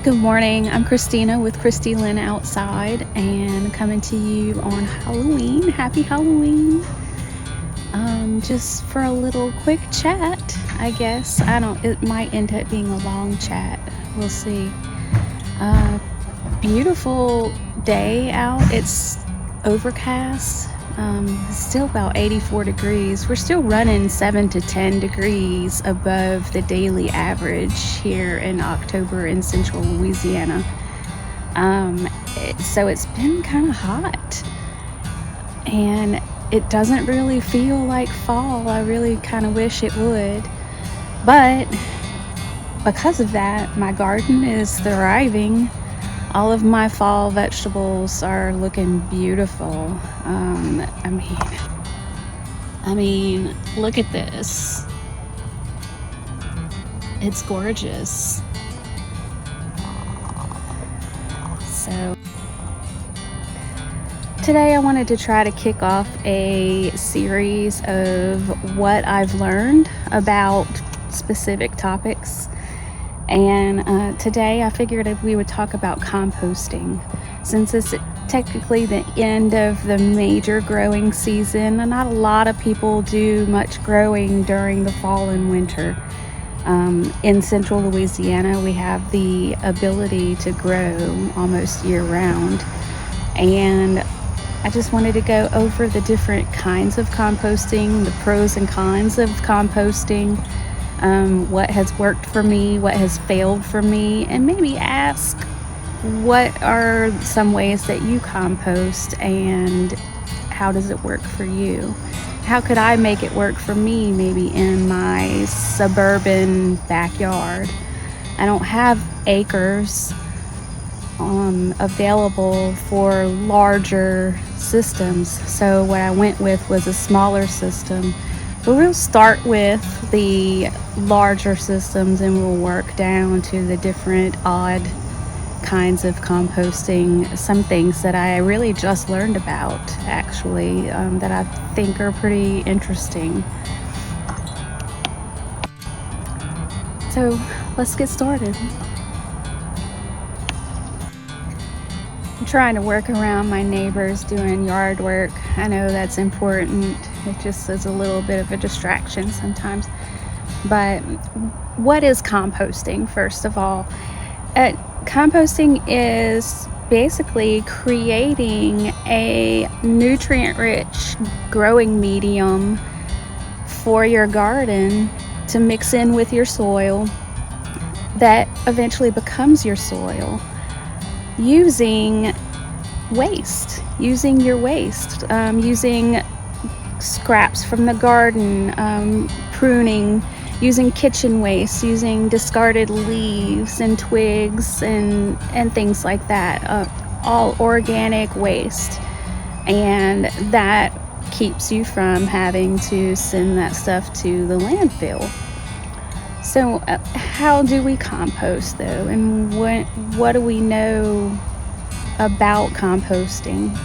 Good morning. I'm Christina with Christy Lynn Outside and coming to you on Halloween. Happy Halloween. Just for a little quick chat, I guess. It might end up being a long chat. We'll see. Beautiful day out. It's overcast. It's still about 84 degrees. We're still running 7 to 10 degrees above the daily average here in October in Central Louisiana. So it's been kind of hot, and it doesn't really feel like fall. I really kind of wish it would, but because of that, my garden is thriving. All of my fall vegetables are looking beautiful. I mean, look at this. It's gorgeous. So today I wanted to try to kick off a series of what I've learned about specific topics. And today I figured we would talk about composting. Since it's technically the end of the major growing season, and not a lot of people do much growing during the fall and winter. In Central Louisiana, we have the ability to grow almost year round. And I just wanted to go over the different kinds of composting, the pros and cons of composting, what has worked for me, what has failed for me, and maybe ask what are some ways that you compost and how does it work for you? How could I make it work for me, maybe in my suburban backyard? I don't have acres available for larger systems, so what I went with was a smaller system. But we'll start with the larger systems and we'll work down to the different odd kinds of composting. Some things that I really just learned about, actually, that I think are pretty interesting. So let's get started. I'm trying to work around my neighbors doing yard work. I know that's important. It just is a little bit of a distraction sometimes. But what is composting, first of all? Composting is basically creating a nutrient-rich growing medium for your garden to mix in with your soil that eventually becomes your soil using your waste, using scraps from the garden, pruning, using kitchen waste, using discarded leaves and twigs and things like that, all organic waste. And that keeps you from having to send that stuff to the landfill. So how do we compost, though? And what do we know about composting?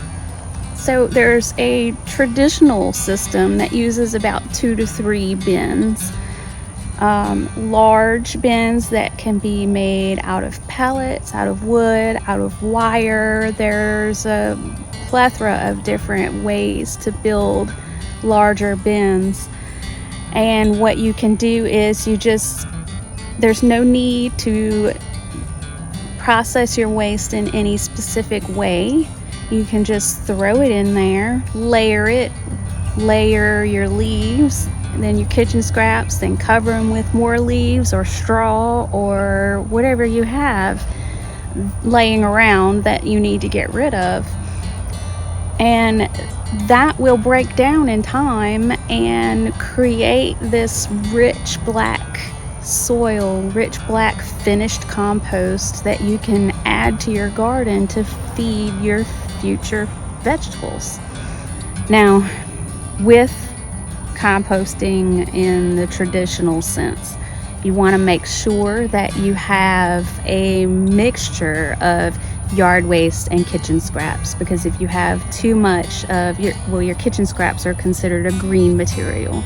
So there's a traditional system that uses about 2 to 3 bins. Large bins that can be made out of pellets, out of wood, out of wire. There's a plethora of different ways to build larger bins. And what you can do is there's no need to process your waste in any specific way. You can just throw it in there, layer your leaves, and then your kitchen scraps, then cover them with more leaves or straw or whatever you have laying around that you need to get rid of. And that will break down in time and create this rich black soil, rich black finished compost that you can add to your garden to feed your future vegetables. Now, with composting in the traditional sense, you want to make sure that you have a mixture of yard waste and kitchen scraps, because if you have too much of your kitchen scraps are considered a green material.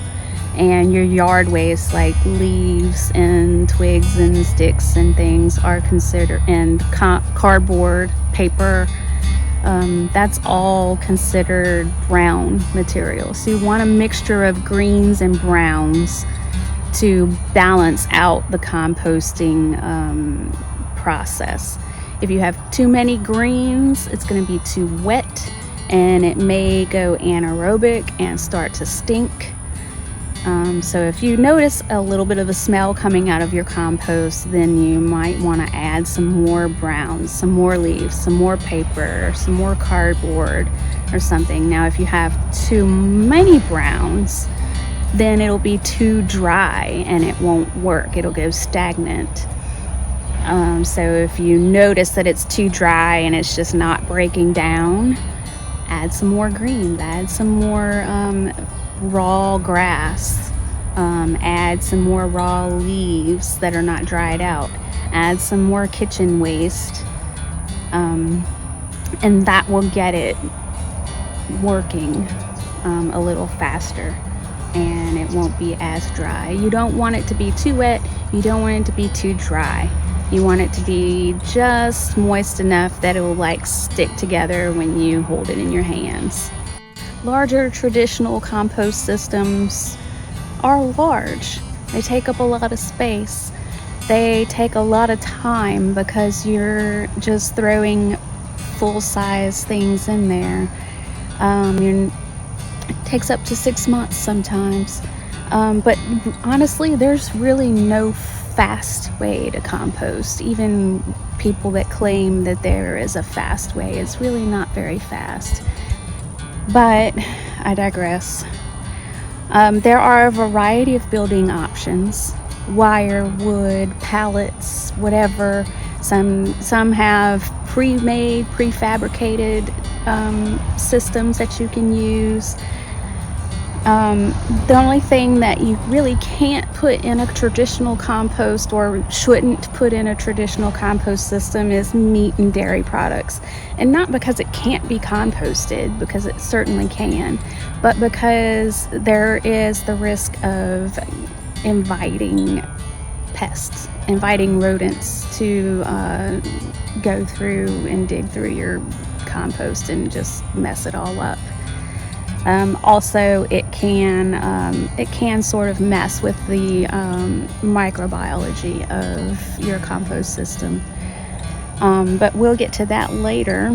and your yard waste like leaves and twigs and sticks and things are considered, and cardboard, paper, that's all considered brown material. So you want a mixture of greens and browns to balance out the composting process. If you have too many greens, it's going to be too wet and it may go anaerobic and start to stink. So if you notice a little bit of a smell coming out of your compost, then you might want to add some more browns, some more leaves, some more paper, some more cardboard or something. Now if you have too many browns, then it'll be too dry and it won't work. It'll go stagnant. So if you notice that it's too dry and it's just not breaking down, add some more greens, add some more raw grass, add some more raw leaves that are not dried out, add some more kitchen waste, and that will get it working a little faster, and it won't be as dry. You don't want it to be too wet, you don't want it to be too dry. You want it to be just moist enough that it will like stick together when you hold it in your hands. Larger traditional compost systems are large. They take up a lot of space. They take a lot of time because you're just throwing full-size things in there. It takes up to 6 months sometimes. But honestly, there's really no fast way to compost. Even people that claim that there is a fast way, it's really not very fast. But I digress. There are a variety of building options: wire, wood, pallets, whatever. Some have pre-made, prefabricated systems that you can use. The only thing that you really can't put in a traditional compost, or shouldn't put in a traditional compost system, is meat and dairy products. And not because it can't be composted, because it certainly can, but because there is the risk of inviting pests, inviting rodents to go through and dig through your compost and just mess it all up. Also, it can sort of mess with the microbiology of your compost system. But we'll get to that later,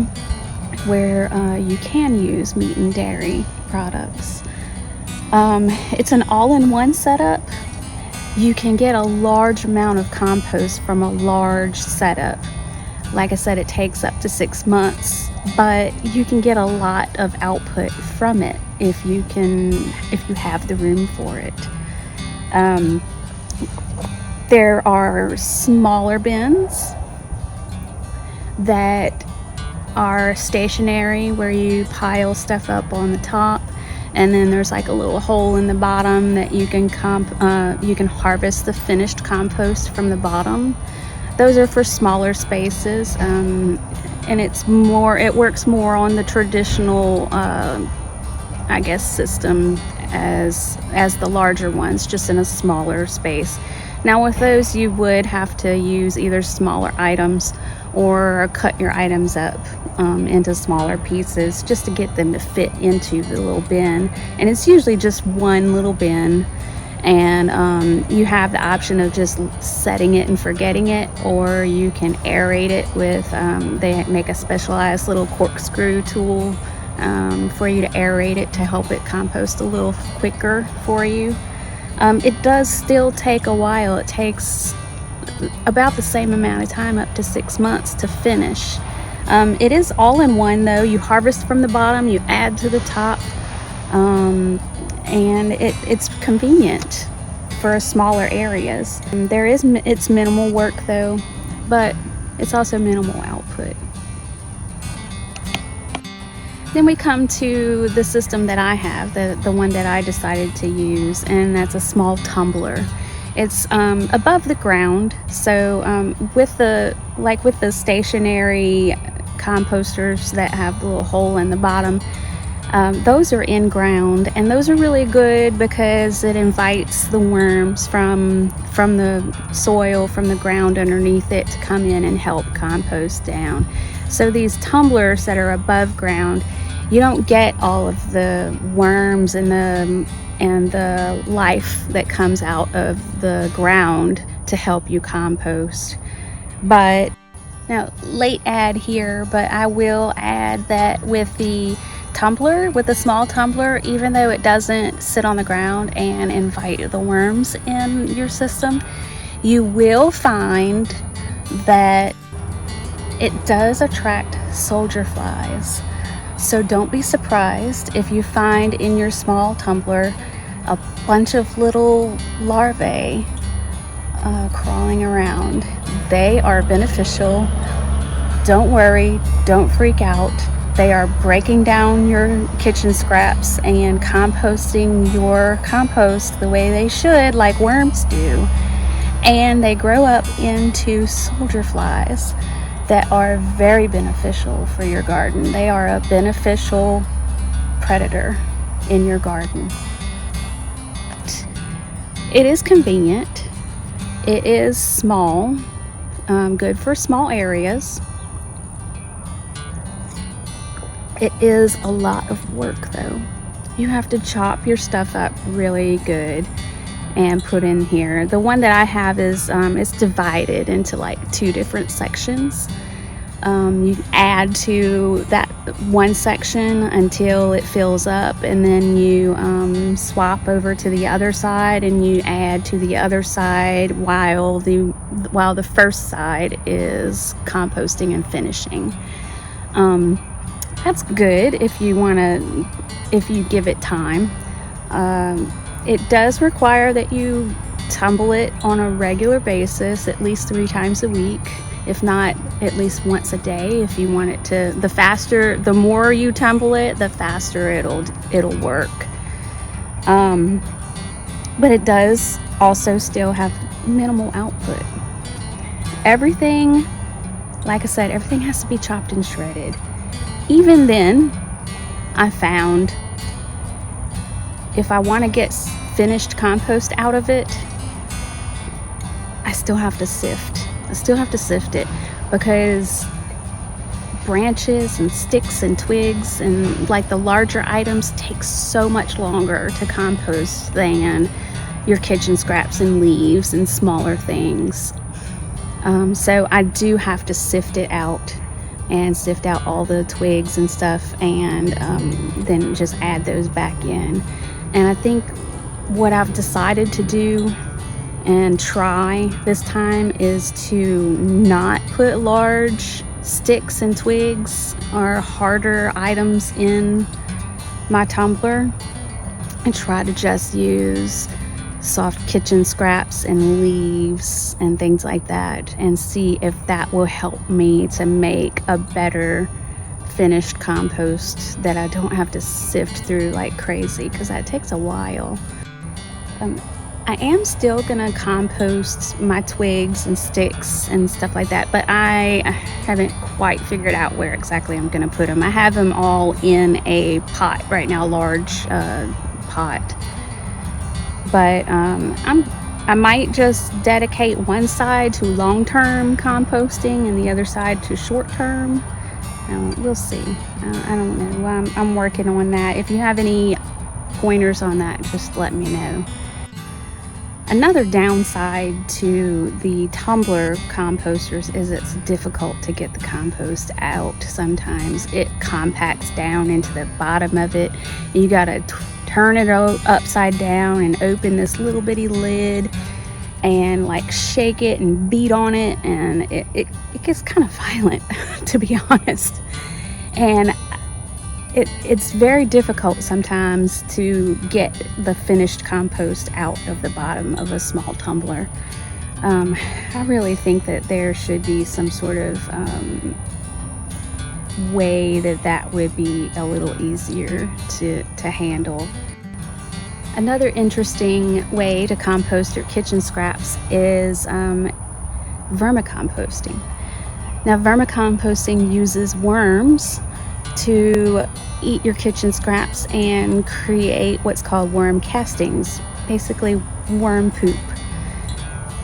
where you can use meat and dairy products. It's an all-in-one setup. You can get a large amount of compost from a large setup. Like I said, it takes up to 6 months, but you can get a lot of output from it if you have the room for it. There are smaller bins that are stationary, where you pile stuff up on the top, and then there's like a little hole in the bottom that you can harvest the finished compost from the bottom. Those are for smaller spaces, and it works more on the traditional system as the larger ones, just in a smaller space. Now with those, you would have to use either smaller items or cut your items up into smaller pieces just to get them to fit into the little bin. And it's usually just one little bin, and you have the option of just setting it and forgetting it, or you can aerate it with, they make a specialized little corkscrew tool for you to aerate it to help it compost a little quicker for you. It does still take a while. It takes about the same amount of time, up to 6 months, to finish. It is all in one though. You harvest from the bottom, you add to the top, and it's convenient for smaller areas. It's minimal work though, but it's also minimal output. Then we come to the system that I have, the one that I decided to use, and that's a small tumbler. It's above the ground, so with the stationary composters that have the little hole in the bottom, Those are in ground, and those are really good because it invites the worms from the soil, from the ground underneath it, to come in and help compost down. So these tumblers that are above ground, you don't get all of the worms and the life that comes out of the ground to help you compost. But now, late add here, but I will add that with the tumbler, with the small tumbler, even though it doesn't sit on the ground and invite the worms in your system, you will find that it does attract soldier flies. So don't be surprised if you find in your small tumbler a bunch of little larvae crawling around. They are beneficial. Don't worry, don't freak out. They are breaking down your kitchen scraps and composting your compost the way they should, like worms do. And they grow up into soldier flies that are very beneficial for your garden. They are a beneficial predator in your garden. It is convenient. It is small, good for small areas. It is a lot of work though. You have to chop your stuff up really good and put in here. The one that I have is it's divided into like 2 different sections. You add to that one section until it fills up, and then you swap over to the other side and you add to the other side while the first side is composting and finishing. That's good if you give it time. It does require that you tumble it on a regular basis, at least 3 times a week, if not at least once a day. If you want it to, the more you tumble it, the faster it'll work. But it does also still have minimal output. Everything, like I said, everything has to be chopped and shredded. Even then, I found if I want to get finished compost out of it, I still have to sift. I still have to sift it because branches and sticks and twigs and like the larger items take so much longer to compost than your kitchen scraps and leaves and smaller things. So I do have to sift it out and sift out all the twigs and stuff, and then just add those back in. And I think what I've decided to do and try this time is to not put large sticks and twigs or harder items in my tumbler, and try to just use soft kitchen scraps and leaves and things like that, and see if that will help me to make a better finished compost that I don't have to sift through like crazy, because that takes a while. I am still gonna compost my twigs and sticks and stuff like that, but I haven't quite figured out where exactly I'm gonna put them. I have them all in a pot right now, large pot. But I might just dedicate one side to long-term composting and the other side to short-term. We'll see. I don't know. I'm working on that. If you have any pointers on that, just let me know. Another downside to the tumbler composters is it's difficult to get the compost out. Sometimes it compacts down into the bottom of it. You gotta turn it upside down and open this little bitty lid and like shake it and beat on it, and it gets kind of violent to be honest. And it's very difficult sometimes to get the finished compost out of the bottom of a small tumbler. I really think that there should be some sort of way that would be a little easier to handle. Another interesting way to compost your kitchen scraps is vermicomposting. Now, vermicomposting uses worms to eat your kitchen scraps and create what's called worm castings, basically worm poop,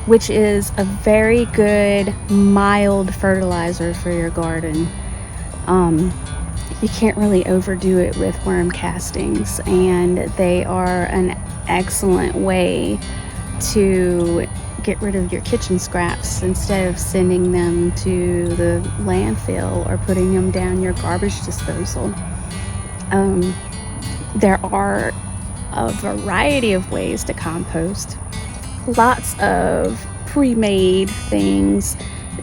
which is a very good mild fertilizer for your garden. You can't really overdo it with worm castings, and they are an excellent way to get rid of your kitchen scraps instead of sending them to the landfill or putting them down your garbage disposal. There are a variety of ways to compost. Lots of pre-made things.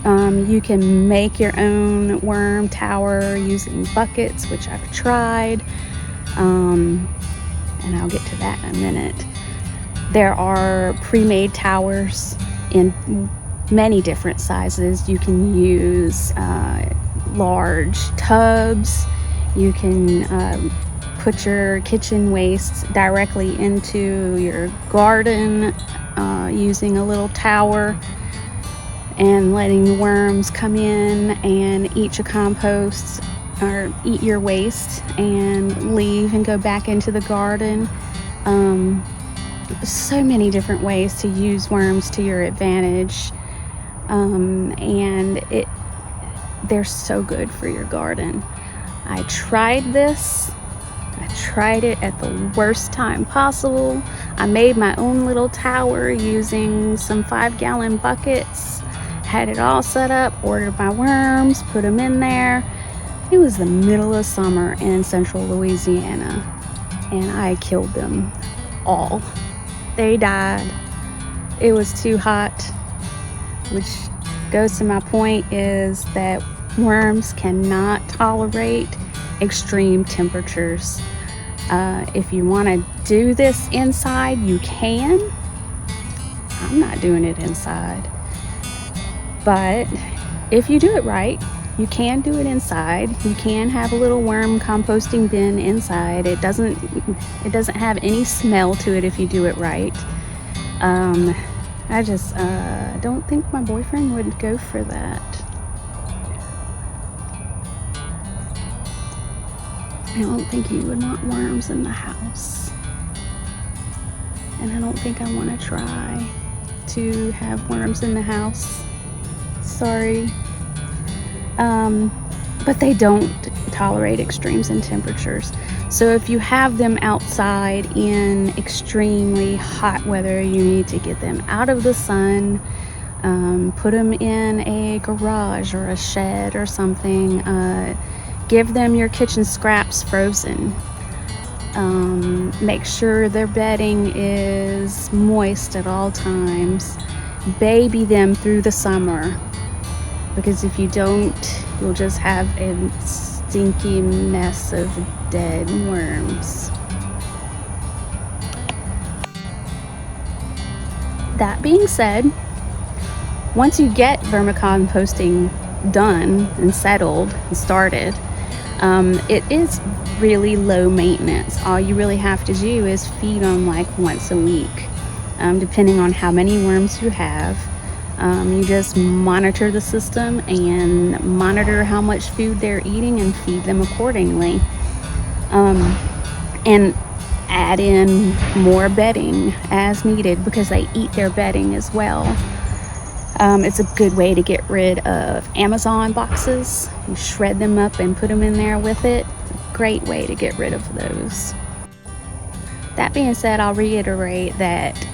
You can make your own worm tower using buckets, which I've tried, and I'll get to that in a minute. There are pre-made towers in many different sizes. You can use large tubs. You can put your kitchen waste directly into your garden using a little tower and letting the worms come in and eat your compost or eat your waste and leave and go back into the garden. So many different ways to use worms to your advantage, and they're so good for your garden. I tried this. I tried it at the worst time possible. I made my own little tower using some 5-gallon buckets, had it all set up, ordered my worms, put them in there. It was the middle of summer in Central Louisiana, and I killed them all. They died. It was too hot, which goes to my point is that worms cannot tolerate extreme temperatures. If you want to do this inside, you can. I'm not doing it inside. But if you do it right, you can do it inside. You can have a little worm composting bin inside. It doesn't have any smell to it if you do it right. I just don't think my boyfriend would go for that. I don't think he would want worms in the house. And I don't think I want to try to have worms in the house. Sorry. But they don't tolerate extremes in temperatures. So if you have them outside in extremely hot weather, you need to get them out of the sun, put them in a garage or a shed or something. Give them your kitchen scraps frozen. Make sure their bedding is moist at all times. Baby them through the summer, because if you don't, you'll just have a stinky mess of dead worms. That being said, once you get vermicomposting done and settled and started, it is really low maintenance. All you really have to do is feed them like once a week, depending on how many worms you have. You just monitor the system and monitor how much food they're eating and feed them accordingly. And add in more bedding as needed, because they eat their bedding as well. It's a good way to get rid of Amazon boxes. You shred them up and put them in there with it. It's a great way to get rid of those. That being said, I'll reiterate that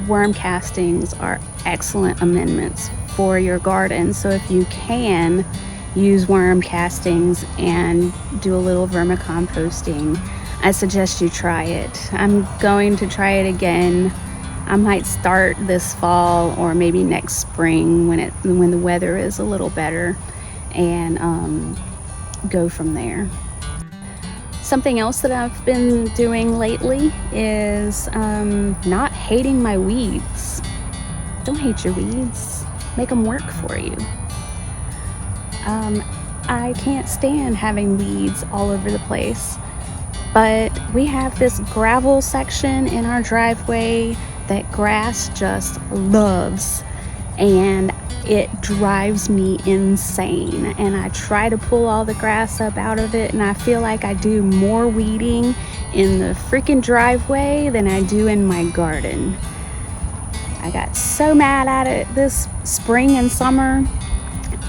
worm castings are excellent amendments for your garden. So if you can use worm castings and do a little vermicomposting, I suggest you try it. I'm going to try it again. I might start this fall or maybe next spring when the weather is a little better, and go from there. Something else that I've been doing lately is not hating my weeds. Don't hate your weeds. Make them work for you. I can't stand having weeds all over the place, but we have this gravel section in our driveway that grass just loves, and it drives me insane. And I try to pull all the grass up out of it, and I feel like I do more weeding in the freaking driveway than I do in my garden. I got so mad at it this spring and summer,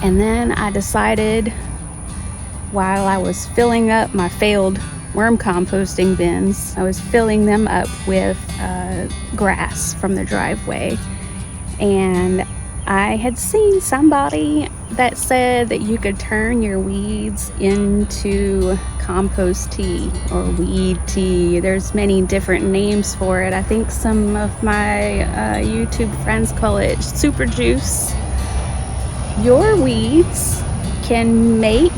and then I decided, while I was filling up my failed worm composting bins, I was filling them up with grass from the driveway, and I had seen somebody that said that you could turn your weeds into compost tea or weed tea. There's many different names for it. I think some of my YouTube friends call it super juice. Your weeds can make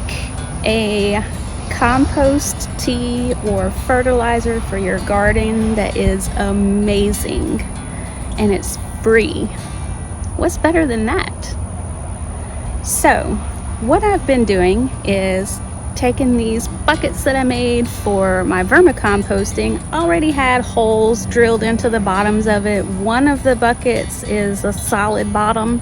a compost tea or fertilizer for your garden that is amazing, and it's free. What's better than that? So what I've been doing is taking these buckets that I made for my vermicomposting. Already had holes drilled into the bottoms of it. One of the buckets is a solid bottom.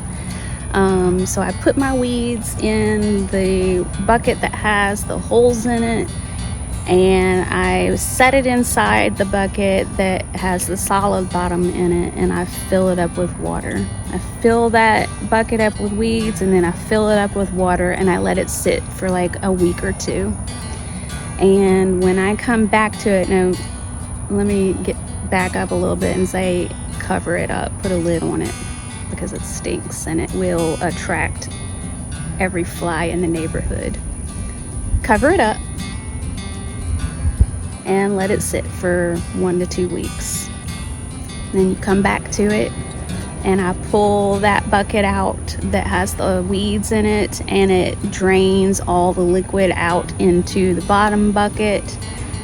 So I put my weeds in the bucket that has the holes in it, and I set it inside the bucket that has the solid bottom in it, and I fill it up with water. I fill that bucket up with weeds, and then I fill it up with water, and I let it sit for like a week or two. And when I come back to it, now let me get back up a little bit and say cover it up, put a lid on it, because it stinks and it will attract every fly in the neighborhood. Cover it up and let it sit for 1 to 2 weeks. Then you come back to it, and I pull that bucket out that has the weeds in it, and it drains all the liquid out into the bottom bucket.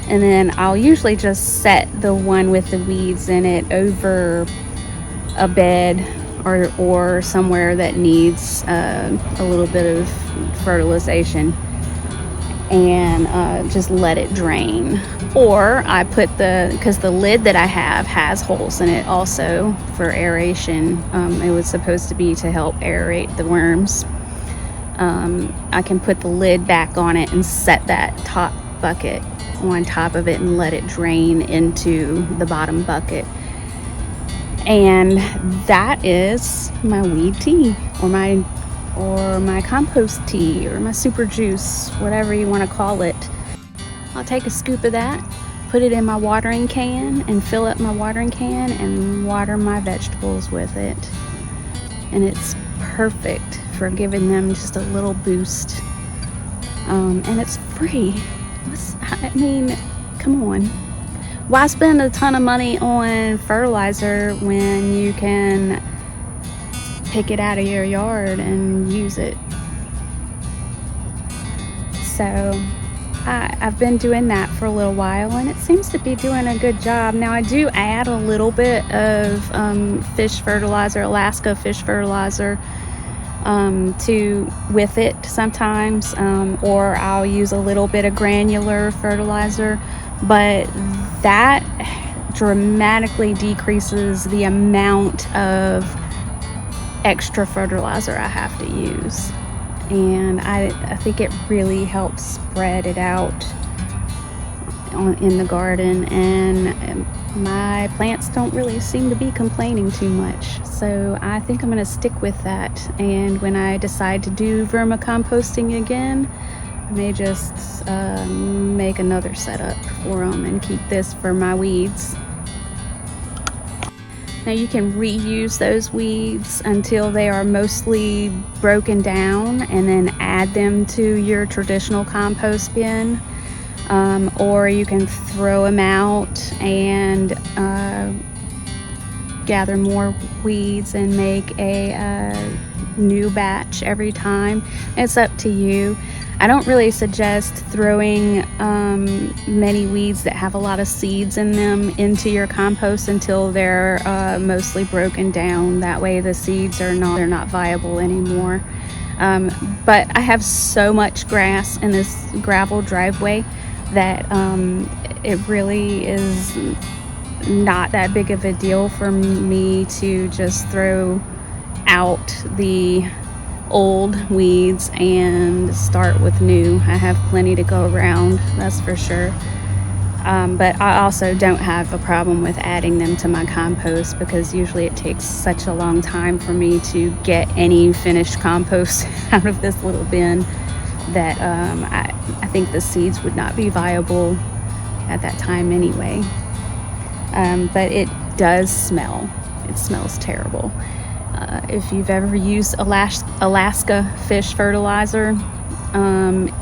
And then I'll usually just set the one with the weeds in it over a bed or somewhere that needs a little bit of fertilization, and just let it drain. Or I put because the lid that I have has holes in it also for aeration. It was supposed to be to help aerate the worms. I can put the lid back on it and set that top bucket on top of it and let it drain into the bottom bucket. And that is my weed tea, or my compost tea, or my super juice, whatever you want to call it. I'll take a scoop of that, put it in my watering can, and fill up my watering can and water my vegetables with it. And it's perfect for giving them just a little boost. And it's free. Come on. Why spend a ton of money on fertilizer when you can pick it out of your yard and use it? So I've been doing that for a little while, and it seems to be doing a good job. Now I do add a little bit of fish fertilizer, Alaska fish fertilizer, with it sometimes, or I'll use a little bit of granular fertilizer, but that dramatically decreases the amount of extra fertilizer I have to use. And I think it really helps spread it out in the garden, and my plants don't really seem to be complaining too much. So I think I'm going to stick with that, and when I decide to do vermicomposting again, I may just make another setup for them and keep this for my weeds. Now you can reuse those weeds until they are mostly broken down, and then add them to your traditional compost bin, or you can throw them out and gather more weeds and make a new batch every time. It's up to you. I don't really suggest throwing many weeds that have a lot of seeds in them into your compost until they're mostly broken down. That way the seeds they're not viable anymore. But I have so much grass in this gravel driveway that it really is not that big of a deal for me to just throw out the old weeds and start with new. I have plenty to go around, that's for sure. But I also don't have a problem with adding them to my compost, because usually it takes such a long time for me to get any finished compost out of this little bin that I think the seeds would not be viable at that time anyway. But it does smell. It smells terrible. If you've ever used Alaska fish fertilizer,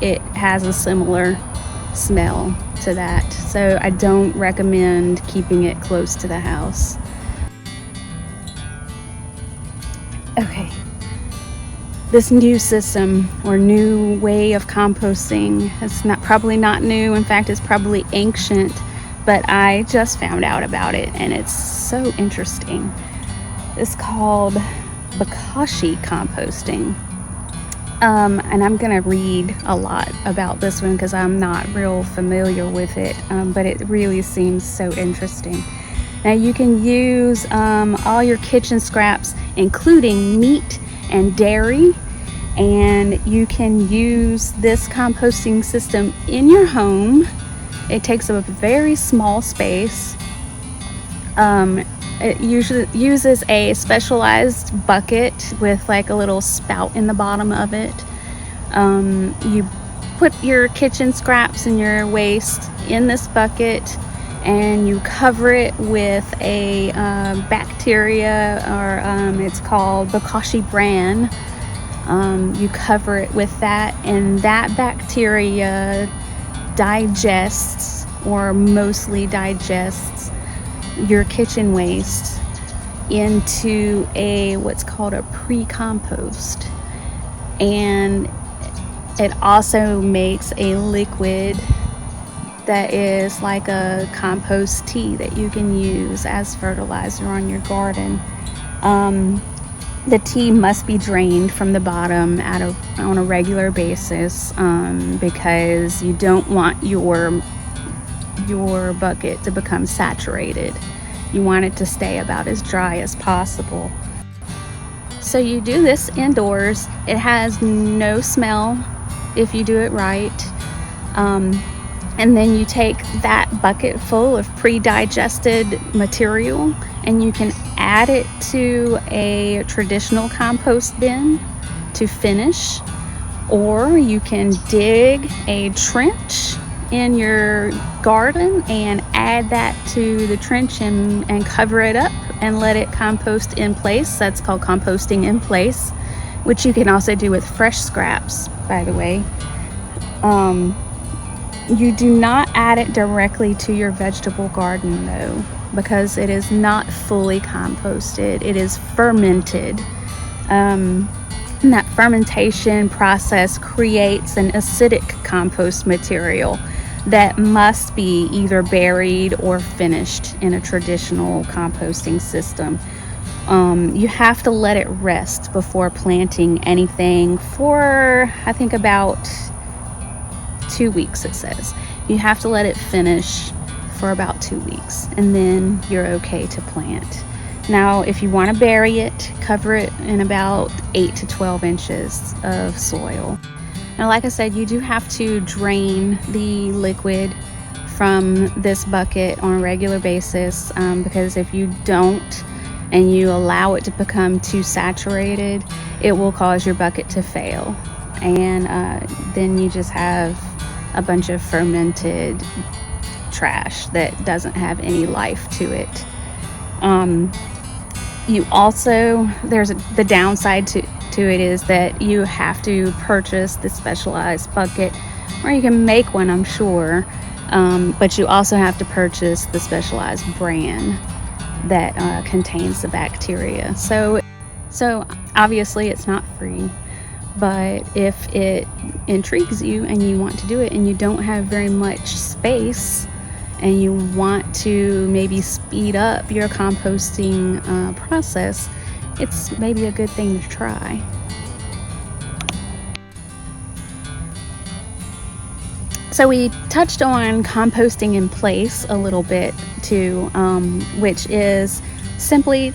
it has a similar smell to that. So I don't recommend keeping it close to the house. Okay. This new system or new way of composting, it's probably not new. In fact, it's probably ancient, but I just found out about it and it's so interesting. It's called bokashi composting. And I'm gonna read a lot about this one because I'm not real familiar with it, but it really seems so interesting. Now you can use all your kitchen scraps, including meat and dairy, and you can use this composting system in your home. It takes up a very small space. It usually uses a specialized bucket with like a little spout in the bottom of it. You put your kitchen scraps and your waste in this bucket, and you cover it with a bacteria, or it's called bokashi bran. You cover it with that, and that bacteria digests, or mostly digests, your kitchen waste into what's called a pre-compost. And it also makes a liquid that is like a compost tea that you can use as fertilizer on your garden. The tea must be drained from the bottom on a regular basis, because you don't want your bucket to become saturated. You want it to stay about as dry as possible. So you do this indoors. It has no smell if you do it right. And then you take that bucket full of pre-digested material and you can add it to a traditional compost bin to finish, or you can dig a trench in your garden and add that to the trench and cover it up and let it compost in place. That's called composting in place, which you can also do with fresh scraps, by the way. You do not add it directly to your vegetable garden though, because it is not fully composted. It is fermented. And that fermentation process creates an acidic compost material that must be either buried or finished in a traditional composting system. You have to let it rest before planting anything for, I think, about 2 weeks, it says. You have to let it finish for about 2 weeks, and then you're okay to plant. Now, if you want to bury it, cover it in about 8 to 12 inches of soil. Now, like I said, you do have to drain the liquid from this bucket on a regular basis, because if you don't and you allow it to become too saturated, it will cause your bucket to fail. And then you just have a bunch of fermented trash that doesn't have any life to it. You also, the downside to it is that you have to purchase the specialized bucket, or you can make one, I'm sure, but you also have to purchase the specialized bran that contains the bacteria. So obviously it's not free, but if it intrigues you and you want to do it and you don't have very much space and you want to maybe speed up your composting process, it's maybe a good thing to try. So we touched on composting in place a little bit too, which is simply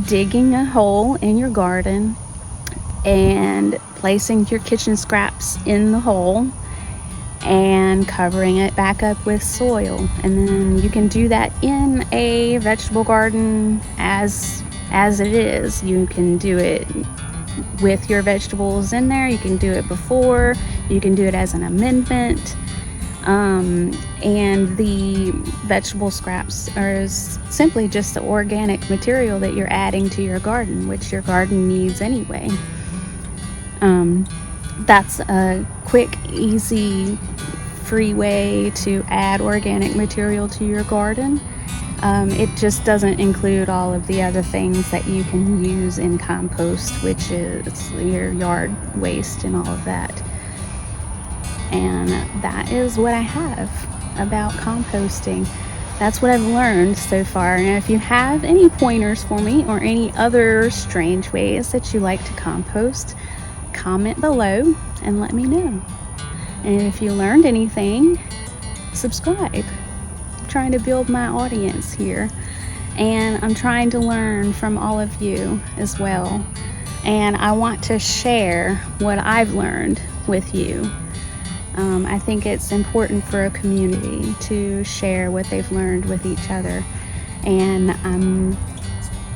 digging a hole in your garden, and placing your kitchen scraps in the hole and covering it back up with soil. And then you can do that in a vegetable garden as it is. You can do it with your vegetables in there, you can do it before, you can do it as an amendment. And the vegetable scraps are simply just the organic material that you're adding to your garden, which your garden needs anyway. That's a quick, easy, free way to add organic material to your garden. It just doesn't include all of the other things that you can use in compost, which is your yard waste and all of that. And that is what I have about composting. That's what I've learned so far. And if you have any pointers for me or any other strange ways that you like to compost, comment below and let me know. And if you learned anything, subscribe. I'm trying to build my audience here, and I'm trying to learn from all of you as well. And I want to share what I've learned with you. I think it's important for a community to share what they've learned with each other. And I'm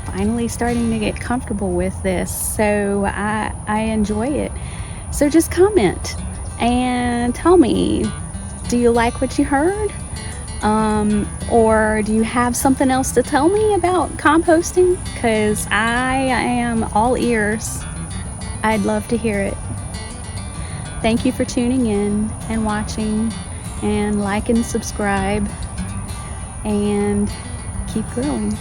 finally starting to get comfortable with this, so I enjoy it. So just comment and tell me, do you like what you heard? Or do you have something else to tell me about composting? Because I am all ears. I'd love to hear it. Thank you for tuning in and watching, and like and subscribe, and keep growing.